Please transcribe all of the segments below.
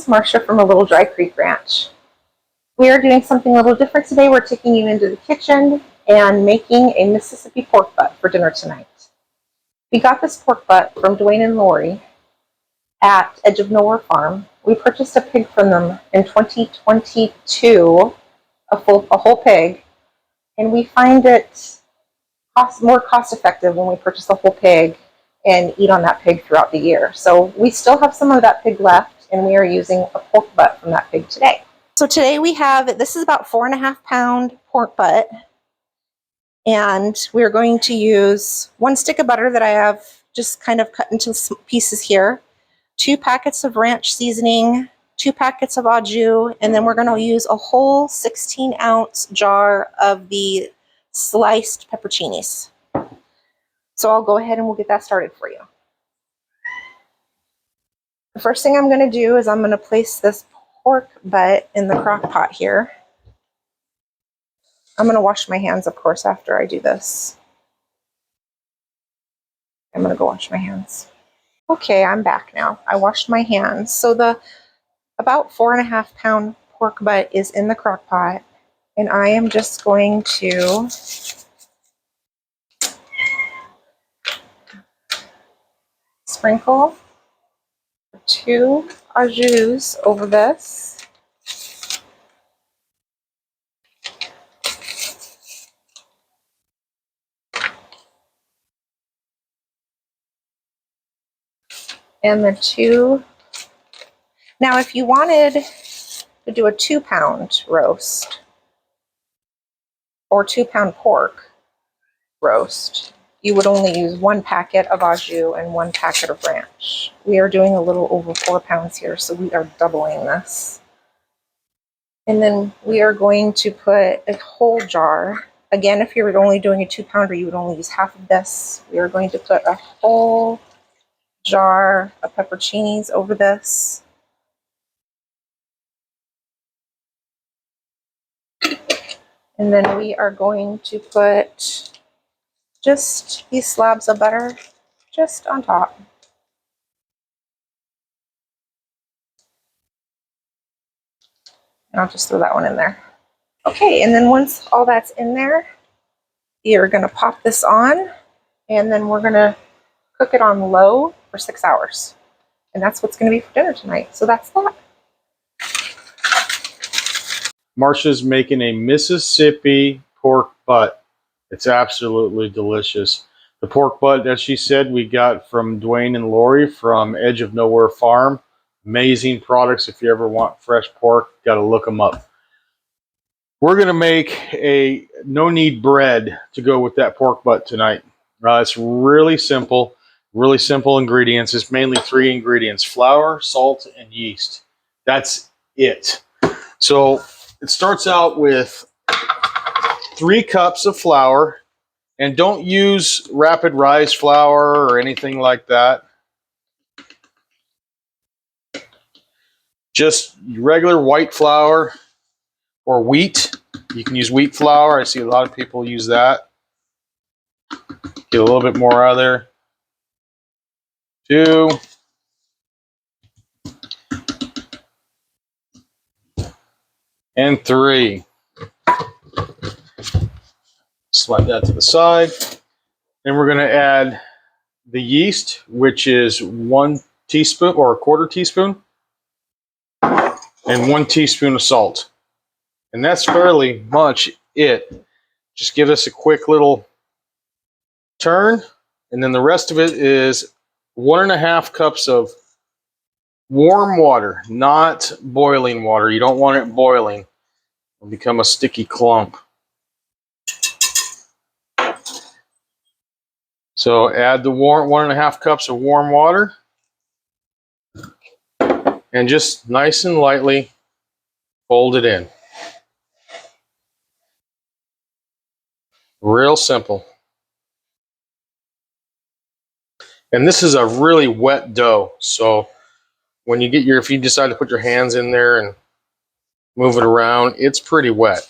is Marcia from a Little Dry Creek Ranch. We are doing something a little different today. We're taking you into the kitchen and making a Mississippi pork butt for dinner tonight. We got this pork butt from Dwayne and Lori at Edge of Nowhere Farm. We purchased a pig from them in 2022, a whole pig, and we find it more cost effective when we purchase a whole pig and eat on that pig throughout the year. So we still have some of that pig left, and we are using a pork butt from that pig today. So today we have, this is about 4.5 pound pork butt, and we're going to use 1 stick of butter that I have just kind of cut into pieces here, 2 packets of ranch seasoning, 2 packets of au jus, and then we're going to use a whole 16-ounce jar of the sliced pepperoncinis. So I'll go ahead and we'll get that started for you. The first thing I'm going to do is I'm going to place this pork butt in the crock pot here. I'm going to wash my hands, of course, after I do this. I'm going to go wash my hands. Okay, I'm back now. I washed my hands. So the about 4.5 pound pork butt is in the crock pot, and I am just going to sprinkle 2 au jus over this. And the 2. Now, if you wanted to do a 2 pound roast or 2 pound pork roast, you would only use 1 packet of au jus and 1 packet of ranch. We are doing a little over 4 pounds here, so we are doubling this. And then we are going to put a whole jar. Again, if you were only doing a 2 pounder, you would only use half of this. We are going to put a whole jar of pepperoncinis over this. And then we are going to put just these slabs of butter just on top. And I'll just throw that one in there. Okay, and then once all that's in there, you're going to pop this on, and then we're going to cook it on low for 6 hours. And that's what's going to be for dinner tonight. So that's that. Marcia's making a Mississippi pork butt. It's absolutely delicious. The pork butt, as she said, we got from Dwayne and Lori from Edge of Nowhere Farm. Amazing products. If you ever want fresh pork, got to look them up. We're going to make a no-knead bread to go with that pork butt tonight. It's really simple ingredients. It's mainly 3 ingredients: flour, salt, and yeast. That's it. So it starts out with 3 cups of flour, and don't use rapid rise flour or anything like that. Just regular white flour or wheat. You can use wheat flour. I see a lot of people use that. Get a little bit more out of there. 2. And 3. Slide that to the side. Then we're going to add the yeast, which is 1 teaspoon or 1/4 teaspoon, and 1 teaspoon of salt. And that's fairly much it. Just give us a quick little turn, and then the rest of it is 1.5 cups of warm water, not boiling water. You don't want it boiling. It'll become a sticky clump. So add the 1.5 cups of warm water, and just nice and lightly fold it in. Real simple. And this is a really wet dough, so when you get if you decide to put your hands in there and move it around, it's pretty wet.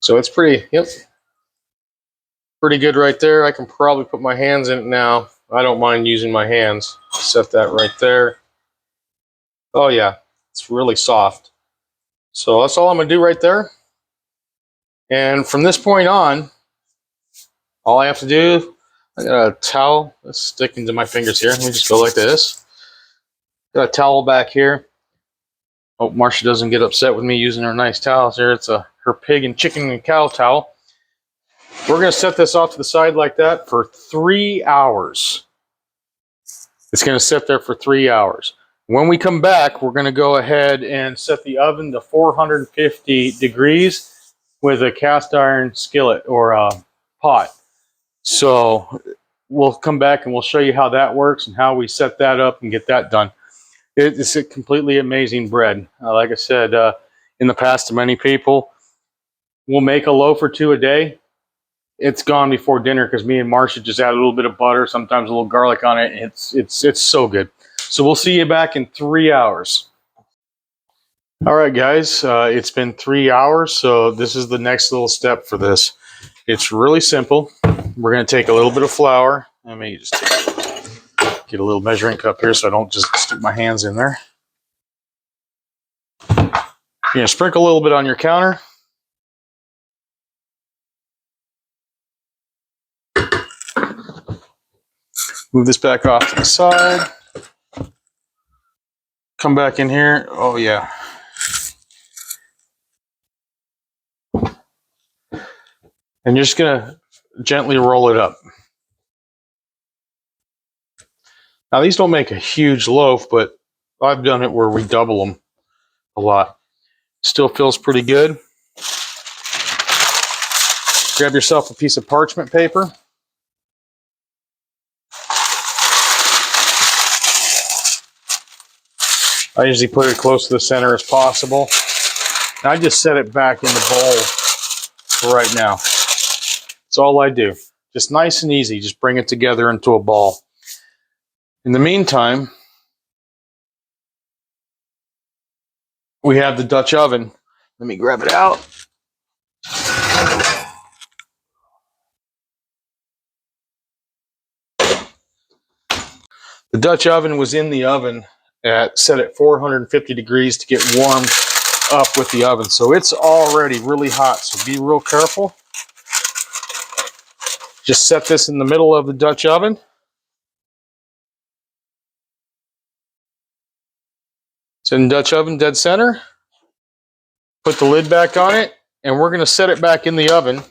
So it's pretty, yep, pretty good right there. I can probably put my hands in it now. I don't mind using my hands. Set that right there. Oh yeah, it's really soft. So that's all I'm gonna do right there. And from this point on, all I have to do, I got a towel that's sticking to my fingers here. Let me just go like this. Got a towel back here. Hope Marcia doesn't get upset with me using her nice towels here. It's her pig and chicken and cow towel. We're gonna set this off to the side like that for 3 hours. It's gonna sit there for 3 hours. When we come back, we're gonna go ahead and set the oven to 450 degrees with a cast iron skillet or a pot. So we'll come back and we'll show you how that works and how we set that up and get that done. It's a completely amazing bread. Like I said, in the past to many people, we'll make a loaf or two a day. It's gone before dinner because me and Marcia just add a little bit of butter, sometimes a little garlic on it. It's so good. So we'll see you back in 3 hours. All right, guys, it's been 3 hours, so this is the next little step for this. It's really simple. We're going to take a little bit of flour. Let me just get a little measuring cup here so I don't just stick my hands in there. You're going to sprinkle a little bit on your counter. Move this back off to the side. Come back in here. Oh, yeah. And you're just going to gently roll it up. Now, these don't make a huge loaf, but I've done it where we double them a lot. Still feels pretty good. Grab yourself a piece of parchment paper. I usually put it close to the center as possible. And I just set it back in the bowl for right now. That's all I do. Just nice and easy. Just bring it together into a ball. In the meantime, we have the Dutch oven. Let me grab it out. The Dutch oven was in the oven set at 450 degrees to get warmed up with the oven. So it's already really hot, so be real careful. Just set this in the middle of the Dutch oven. It's in the Dutch oven, dead center. Put the lid back on it, and we're going to set it back in the oven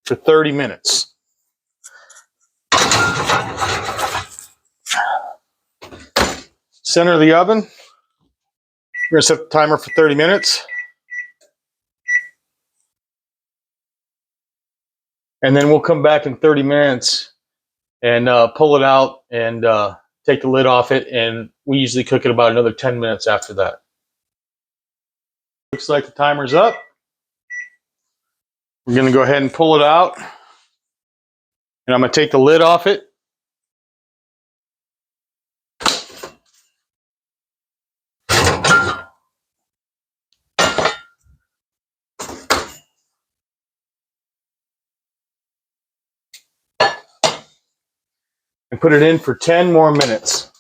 for 30 minutes. Center of the oven. We're going to set the timer for 30 minutes. And then we'll come back in 30 minutes and pull it out and take the lid off it. And we usually cook it about another 10 minutes after that. Looks like the timer's up. We're going to go ahead and pull it out. And I'm going to take the lid off it. And put it in for 10 more minutes.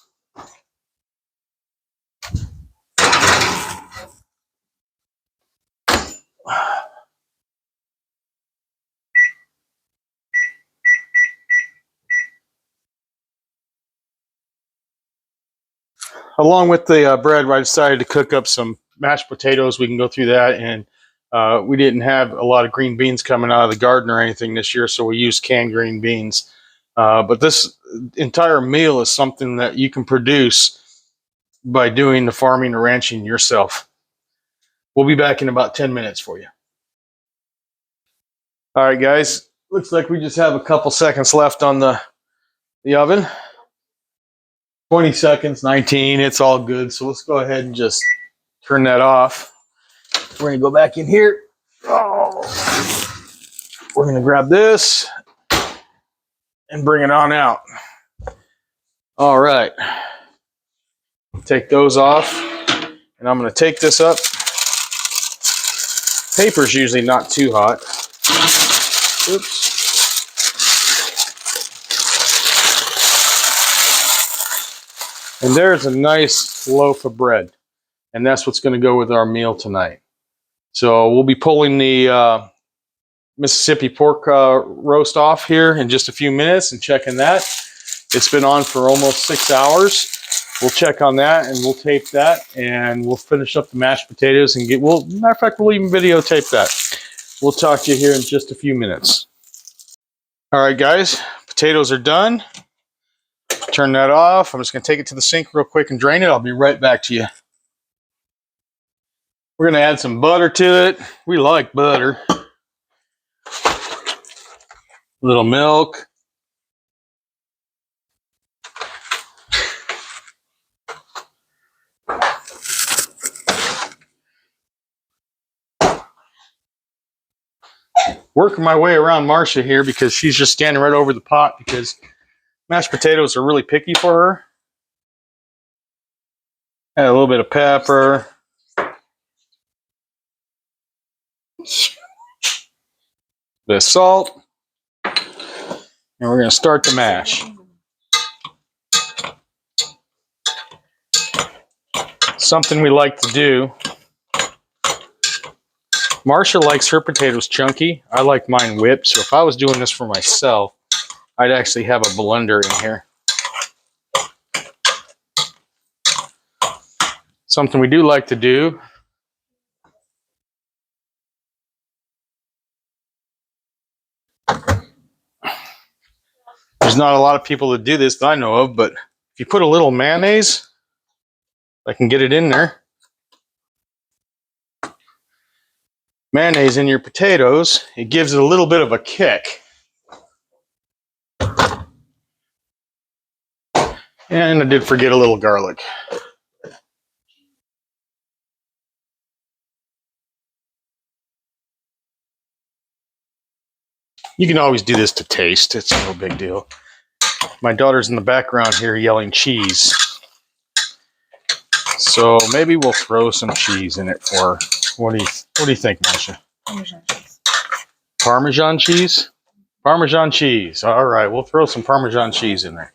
Along with the bread, I decided to cook up some mashed potatoes. We can go through that. And we didn't have a lot of green beans coming out of the garden or anything this year, so we used canned green beans. But this entire meal is something that you can produce by doing the farming or ranching yourself. We'll be back in about 10 minutes for you. All right, guys. Looks like we just have a couple seconds left on the oven. 20 seconds, 19, it's all good. So let's go ahead and just turn that off. We're going to go back in here. Oh. We're going to grab this and bring it on out. All right. Take those off. And I'm going to take this up Paper's usually not too hot. Oops. And there's a nice loaf of bread. And that's what's going to go with our meal tonight. So we'll be pulling the Mississippi pork roast off here in just a few minutes and checking that. It's been on for almost 6 hours. We'll check on that and we'll tape that and we'll finish up the mashed potatoes and matter of fact, we'll even videotape that. We'll talk to you here in just a few minutes. All right, guys, potatoes are done. Turn that off. I'm just going to take it to the sink real quick and drain it. I'll be right back to you. We're going to add some butter to it. We like butter. A little milk. Working my way around Marcia here because she's just standing right over the pot because mashed potatoes are really picky for her. Add a little bit of pepper. Bit of salt. And we're going to start the mash. Something we like to do. Marcia likes her potatoes chunky. I like mine whipped. So if I was doing this for myself, I'd actually have a blender in here. Something we do like to do. There's not a lot of people that do this that I know of, but if you put a little mayonnaise, I can get it in there. Mayonnaise in your potatoes, it gives it a little bit of a kick. And I did forget a little garlic. You can always do this to taste. It's no big deal. My daughter's in the background here yelling cheese. So maybe we'll throw some cheese in it for her. What do you think, Marcia? Parmesan cheese. Parmesan cheese? Parmesan cheese. All right, we'll throw some Parmesan cheese in there.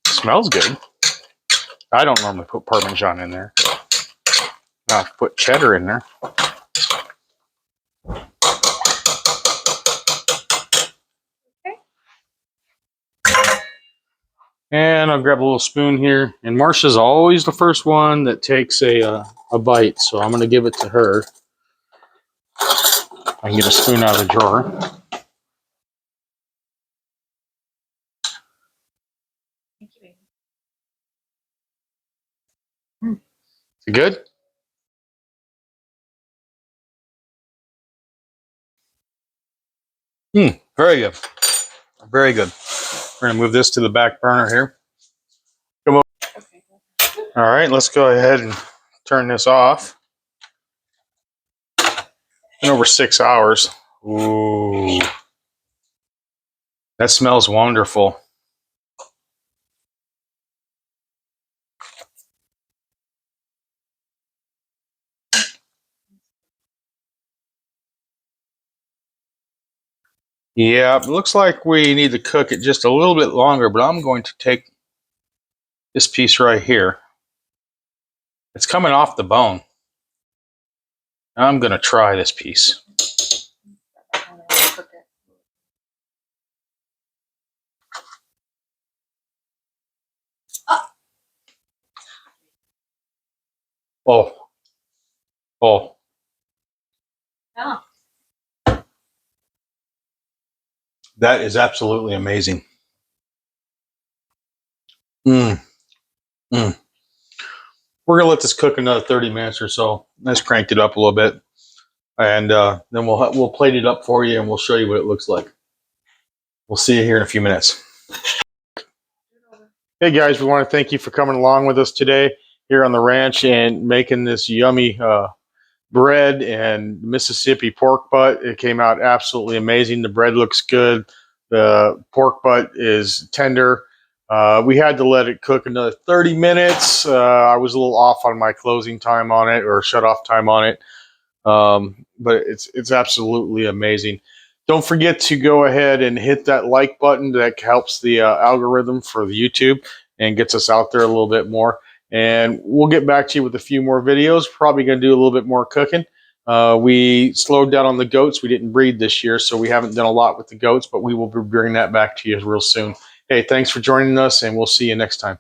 Smells good. I don't normally put Parmesan in there. I'll put cheddar in there. And I'll grab a little spoon here. And Marcia's always the first one that takes a bite, so I'm going to give it to her. I can get a spoon out of the drawer. Thank you, baby. Is it good? Very good. Very good. We're going to move this to the back burner here. Come on. Okay. All right, let's go ahead and turn this off. Been over 6 hours. Ooh. That smells wonderful. Yeah, it looks like we need to cook it just a little bit longer, but I'm going to take this piece right here. It's coming off the bone. I'm going to try this piece. Oh. Oh. Yeah. That is absolutely amazing. We're going to let this cook another 30 minutes or so. Let's crank it up a little bit. And then we'll plate it up for you and we'll show you what it looks like. We'll see you here in a few minutes. Hey guys, we want to thank you for coming along with us today here on the ranch and making this yummy bread and Mississippi pork butt. It came out absolutely amazing. The bread looks good. The pork butt is tender. We had to let it cook another 30 minutes. I was a little off on my closing time on it, or shut off time on it. But it's absolutely amazing. Don't forget to go ahead and hit that like button. That helps the algorithm for the YouTube and gets us out there a little bit more. And we'll get back to you with a few more videos. Probably going to do a little bit more cooking. We slowed down on the goats. We didn't breed this year, so we haven't done a lot with the goats, but we will be bringing that back to you real soon. Hey, thanks for joining us, and we'll see you next time.